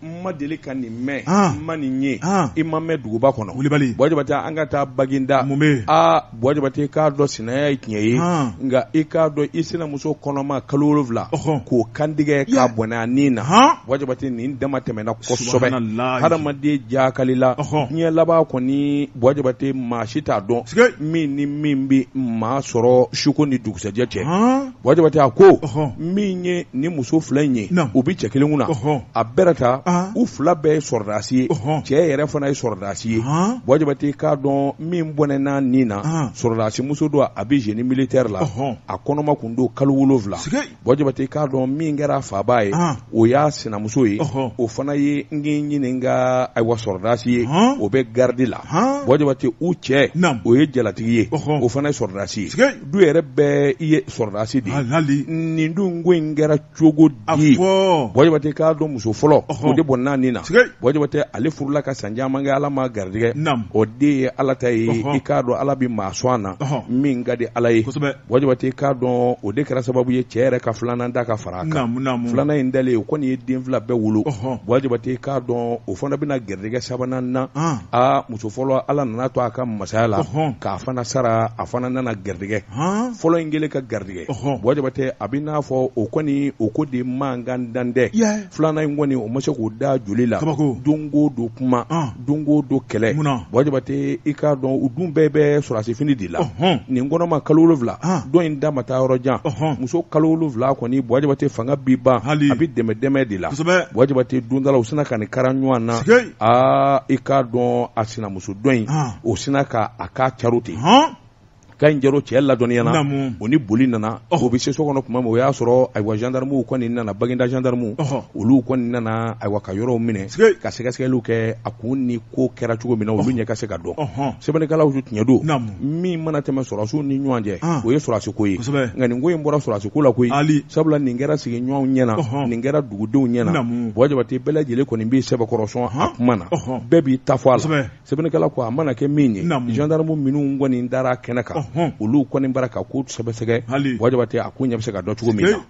ma deli ka nin mɛn ma nin ye I ma mɛn duguba kɔnɔ Buwa Jabate an ka taa Baginda Buwa Jabate k'a dɔn sinaya ye tiɲɛ ye nka I k'a dɔn I sinamuso kɔnɔma kalo 7 k'o kandigɛ k'a bɔnɛ a nin na Buwa Jabate nin dama tɛmɛna kosɛbɛ hadamaden jakalila diɲɛ laban kɔni Buwa Jabate maa si t'a dɔn min ni min bi maa sɔrɔ suko ni dugusɛjɛ cɛ Buwa Jabate a ko min ye ni muso fila in ye u bi cɛ kelen kunna a bɛrɛta u fila bɛɛ ye sɔrɔdasi ye cɛ yɛrɛ fana ye sɔrɔdasi ye Buwa Jabate k'a dɔn min bɔnɛna nin na sɔrɔdasi muso don a bi génie militaire la a kɔnɔma kun don kalo 7 Buwa Jabate k'a dɔn min kɛra faba ye o y'a sinamuso ye o fana ye n ɲininka ayiwa sɔrɔdasi ye o bɛ garde la Buwa Jabate u cɛ o ye jalatigi ye o fana ye sɔrɔdasi ye du yɛrɛ bɛɛ I ye sɔrɔdasi de ye nin dun ko in kɛra cogo di Buwa Jabate k'a dɔn muso fɔlɔ o de bɔnna nin na Buwa Jabate ale furula ka san caman kɛ Ala ma garijɛgɛ o de ye Ala ta ye I k'a dɔn Ala bi maa sɔn a na min ka di Ala ye Buwa Jabate k'a dɔn o de kɛra sababu ye cɛ yɛrɛ ka filanan da ka fara a kan filanan in dalen o kɔni ye den fila bɛɛ wolo Buwa Jabate k'a dɔn o fana bɛna garijɛgɛ sabanan na muso fɔlɔ Ala nana to a ka masaya la k'a fana sara a fana nana garijɛgɛ fɔlɔ in kɛlen ka garijɛgɛ Buwa Jabate a bɛ n'a fɔ o kɔni o ko de mankan dan dɛ filanan in kɔni o ma se k'o da joli la don o don kuma don o don kɛlɛ Buwa Jabate I k'a dɔn u dun bɛɛ bɛ sɔrɔdasi fini de la nin kɔnɔma kalo 7 dɔ in da ma taa yɔrɔ jan muso kalo 7 kɔni Buwa Jabate fanga bi ban a bɛ dɛmɛ de la Buwa Jabate don dɔ la u sina ka nin kara ɲɔgɔn na I k'a dɔn a sinamuso dɔ in o sina ka a k'a caro ten ka in jaro cɛ ladɔnniyana o ni boli nana o bɛ se so kɔnɔ tuma min o y'a sɔrɔ ayiwa gendarmew kɔni nana Baginda gendarmew olu kɔni nana ayiwa ka yɔrɔw minɛ ka sɛgɛsɛgɛliw kɛ a kun ni ko kɛra cogo min na olu ɲɛ ka se ka dɔn sɛbɛnnikɛlaw tiɲɛ don min mana tɛmɛ sɔrɔdasiw ni ɲɔgɔn cɛ o ye sɔrɔdasi ko ye nka nin ko in bɔra sɔrɔdasi ko la koyi sabula nin kɛra sigiɲɔgɔnw ɲɛna nin kɛra dugudenw ɲɛna Buwa Jabate bɛɛ lajɛlen kɔni b'i sɛbɛkɔrɔsɔn a kuma na bɛɛ b'i ta fɔ a la sɛbɛnnikɛla ko a mana kɛ min ye gendarmew minnu kɔni dara kɛnɛ kan olu kɔni bara ka ko sɛbɛsɛgɛ Buwa Jabate a ko ɲɛ bɛ se ka dɔn cogo min na